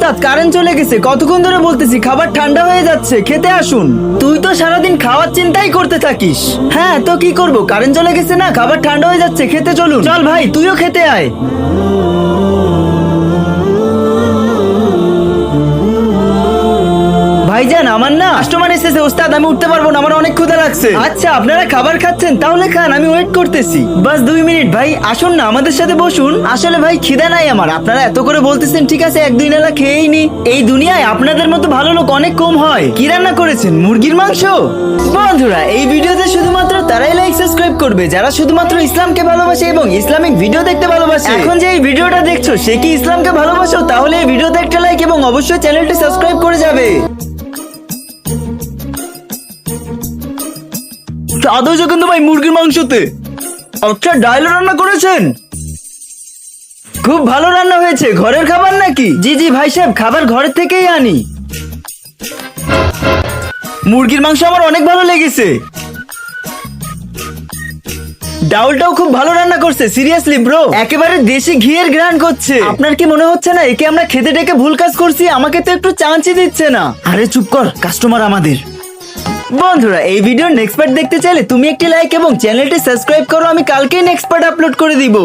ওস্তাদ কারেন্ট চলে গেছে, কতক্ষণ ধরে বলতেছি খাবার ঠান্ডা হয়ে যাচ্ছে, খেতে আসুন। তুই তো সারাদিন খাওয়ার চিন্তাই করতে থাকিস। হ্যাঁ তো কি করব, কারেন্ট চলে গেছে না, খাবার ঠান্ডা হয়ে যাচ্ছে, খেতে চলুন। চল ভাই তুইও খেতে আয়। ভাইজান আমার না কাস্টমার এসেছে ওস্তাদ, আমি উঠতে পারবো না, আমার অনেক ক্ষুধা লাগছে। আচ্ছা আপনারা খাবার খাচ্ছেন, তাহলে খান, আমি ওয়েট করতেছি। বাস 2 মিনিট ভাই, আসুন না আমাদের সাথে বসুন। আসলে ভাই খিদা নাই আমার, আপনারা এত করে বলতেছেন, ঠিক আছে 1-2 নালা খেয়েই নি। এই দুনিয়ায় আপনাদের মতো ভালো লোক অনেক কম হয়। কি রান্না করেছেন, মুরগির মাংস? বন্ধুরা এই ভিডিওতে শুধুমাত্র তারাই লাইক সাবস্ক্রাইব করবে যারা শুধুমাত্র ইসলামকে ভালোবাসে এবং ইসলামিক ভিডিও দেখতে ভালোবাসে। এখন যে এই ভিডিওটা দেখছো সে কি ইসলামকে ভালোবাসো? তাহলে এই ভিডিওতে একটা লাইক এবং অবশ্যই চ্যানেলটি সাবস্ক্রাইব করে যাবে। স্বাদ হয়েছে কিন্তু ভাই মুরগির মাংসতে। আচ্ছা ডালও রান্না করেছেন? খুব ভালো রান্না হয়েছে। ঘরের খাবার নাকি? জি জি ভাই সাহেব, খাবার ঘরের থেকেই আনি। মুরগির মাংস আমার অনেক ভালো লেগেছে। ডাউলটাও খুব ভালো রান্না করছে, সিরিয়াসলি ব্রো, একেবারে দেশি ঘিয়ের গ্রান করছে। আপনার কি মনে হচ্ছে না একে আমরা খেতে ডেকে ভুল কাজ করছি? আমাকে তো একটু চান্সই দিচ্ছে না। আরে চুপ কর, কাস্টমার আমাদের। বন্ধুরা এই ভিডিওর নেক্সট পার্ট দেখতে চাইলে তুমি একটি লাইক এবং চ্যানেলটি সাবস্ক্রাইব করো, আমি কালকেই নেক্সট পার্ট আপলোড করে দিব।